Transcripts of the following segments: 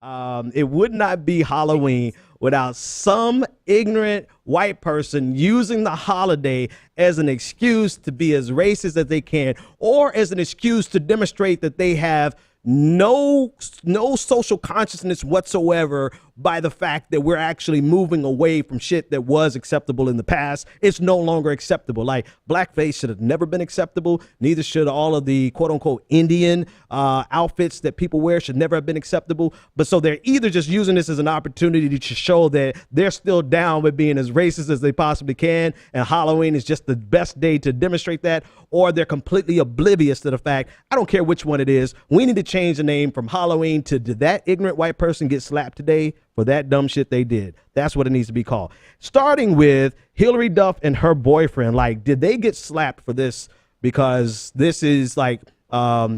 It would not be Halloween without some ignorant white person using the holiday as an excuse to be as racist as they can, or as an excuse to demonstrate that they have no social consciousness whatsoever by the fact that we're actually moving away from shit that was acceptable in the past. It's no longer acceptable. Like, blackface should have never been acceptable. Neither should all of the quote unquote Indian outfits that people wear should never have been acceptable. But so they're either just using this as an opportunity to show that they're still down with being as racist as they possibly can, and Halloween is just the best day to demonstrate that, or they're completely oblivious to the fact, I don't care which one it is, we need to change the name from Halloween to did that ignorant white person get slapped today for that dumb shit they did. That's what it needs to be called. Starting with Hillary Duff and her boyfriend. Like, did they get slapped for this? Because this is like,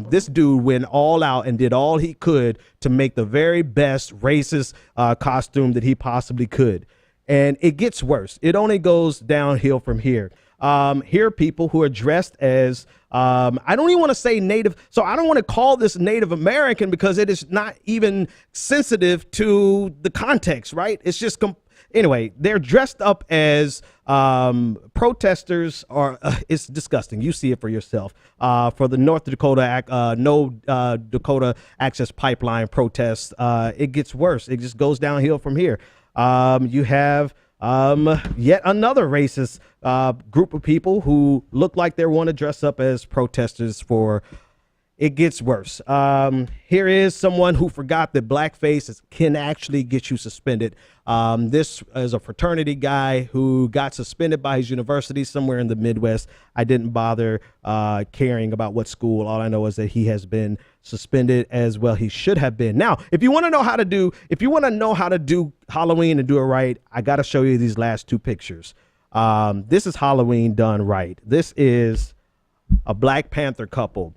this dude went all out and did all he could to make the very best racist costume that he possibly could. And it gets worse. It only goes downhill from here. Here are people who are dressed as, I don't even want to say Native. So I don't want to call this Native American because it is not even sensitive to the context, right? It's just, anyway, they're dressed up as protesters, or it's disgusting. You see it for yourself. For the North Dakota, Dakota Access Pipeline protests, it gets worse. It just goes downhill from here. You have yet another racist group of people who look like they want to dress up as protesters for. It gets worse. Here is someone who forgot that blackface can actually get you suspended. This is a fraternity guy who got suspended by his university somewhere in the Midwest. I didn't bother caring about what school. All I know is that he has been suspended, as well he should have been. Now, if you want to know how to do Halloween and do it right, I got to show you these last two pictures. This is Halloween done right. This is a Black Panther couple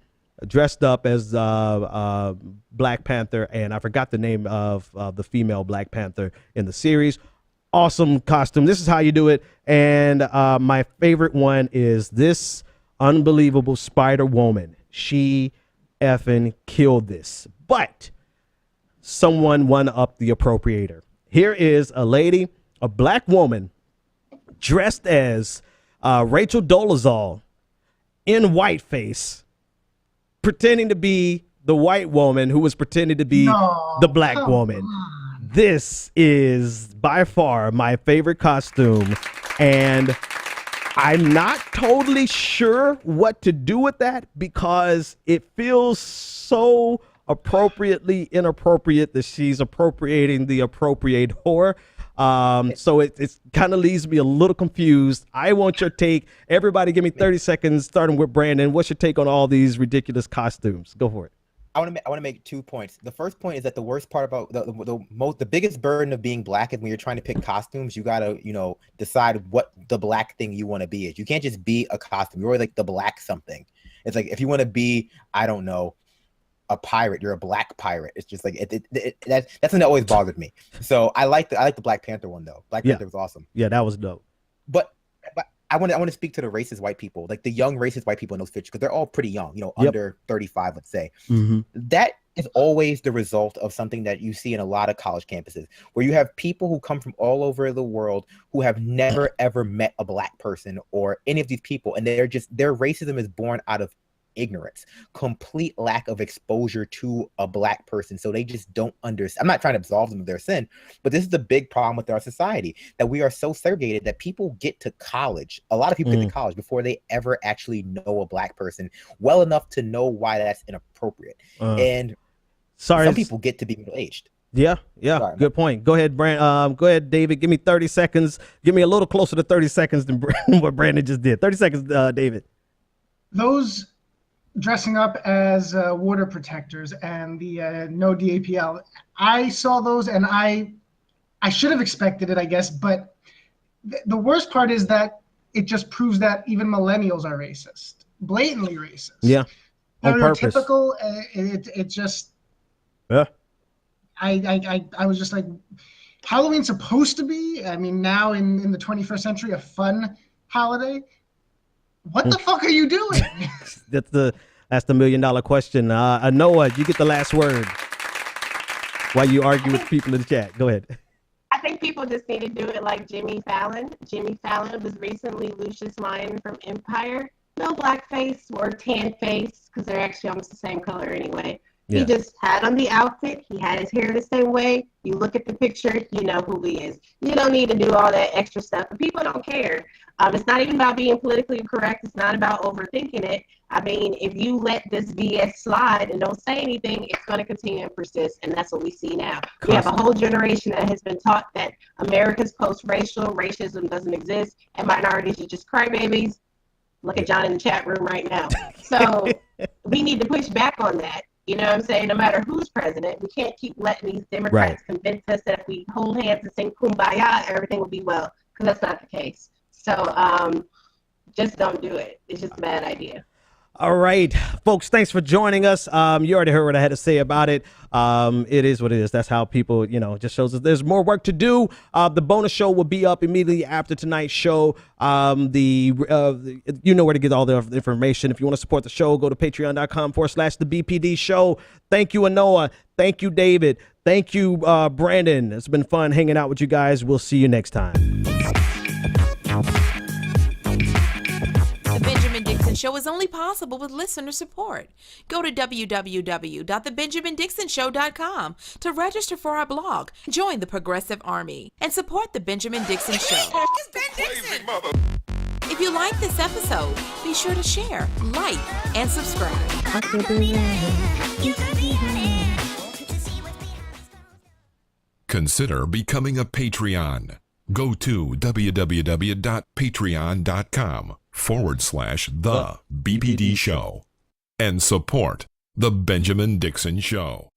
dressed up as Black Panther, and I forgot the name of the female Black Panther in the series. Awesome costume. This is how you do it. And my favorite one is this unbelievable Spider Woman. She effing killed this, but someone won up the appropriator. Here is a lady, a black woman, dressed as Rachel Dolezal in whiteface, pretending to be the white woman who was pretending to be the black woman. This is by far my favorite costume, and I'm not totally sure what to do with that because it feels so appropriately inappropriate that she's appropriating the appropriate whore. So it kind of leaves me a little confused. I want your take. Everybody give me 30 seconds, starting with Brandon. What's your take on all these ridiculous costumes? Go for it. I want to make 2 points. The first point is that the worst part about the biggest burden of being black is when you're trying to pick costumes, you got to, decide what the black thing you want to be is. You can't just be a costume. You're like the black something. It's like, if you want to be, I don't know, a pirate, you're a black pirate. It's just like that's something that always bothered me. So I like the Black Panther one though. Black Panther was awesome. Yeah, that was dope. But I want to speak to the racist white people, like the young racist white people in those pictures, because they're all pretty young, under 35, let's say. Mm-hmm. That is always the result of something that you see in a lot of college campuses, where you have people who come from all over the world who have never ever met a black person or any of these people, and their racism is born out of ignorance, complete lack of exposure to a black person. So they just don't understand. I'm not trying to absolve them of their sin, but this is the big problem with our society, that we are so segregated that people get to college. A lot of people get to college before they ever actually know a black person well enough to know why that's inappropriate. And some people get to be middle-aged. Yeah. Sorry, good point. Go ahead, go ahead, David. Give me 30 seconds. Give me a little closer to 30 seconds than what Brandon just did. 30 seconds, David. Those dressing up as water protectors and the no DAPL, I saw those and I should have expected it, I guess, but the worst part is that it just proves that even millennials are racist, blatantly racist. Yeah, on purpose. Typical. It just. Yeah. I was just like, Halloween's supposed to be, I mean, now in the 21st century, a fun holiday. What the fuck are you doing? That's the $1 million question. Anoa, you get the last word. while you argue with people in the chat. Go ahead. I think people just need to do it like Jimmy Fallon. Jimmy Fallon was recently Lucius Lyon from Empire. No blackface or tan face, because they're actually almost the same color anyway. Yeah. He just had on the outfit. He had his hair the same way. You look at the picture, you know who he is. You don't need to do all that extra stuff. But people don't care. It's not even about being politically correct. It's not about overthinking it. I mean, if you let this BS slide and don't say anything, it's going to continue to persist. And that's what we see now. We have a whole generation that has been taught that America's post-racial, racism doesn't exist, and minorities are just crybabies. Look at John in the chat room right now. So we need to push back on that. You know what I'm saying? No matter who's president, we can't keep letting these Democrats convince us that if we hold hands and sing Kumbaya, everything will be well, because that's not the case. So just don't do it. It's just a bad idea. All right, folks, thanks for joining us. You already heard what I had to say about it. It is what it is. That's how people, just shows us there's more work to do. The bonus show will be up immediately after tonight's show. You know where to get all the information. If you want to support the show, go to patreon.com/the BPD show. Thank you, Anoa. Thank you, David. Thank you, Brandon. It's been fun hanging out with you guys. We'll see you next time. The Benjamin Dixon Show is only possible with listener support. Go to www.thebenjamindixonshow.com to register for our blog, join the Progressive Army, and support The Benjamin Dixon Show. It's Ben Dixon! If you like this episode, be sure to share, like, and subscribe. Consider becoming a Patreon. Go to www.patreon.com/the BPD Show and support The Benjamin Dixon Show.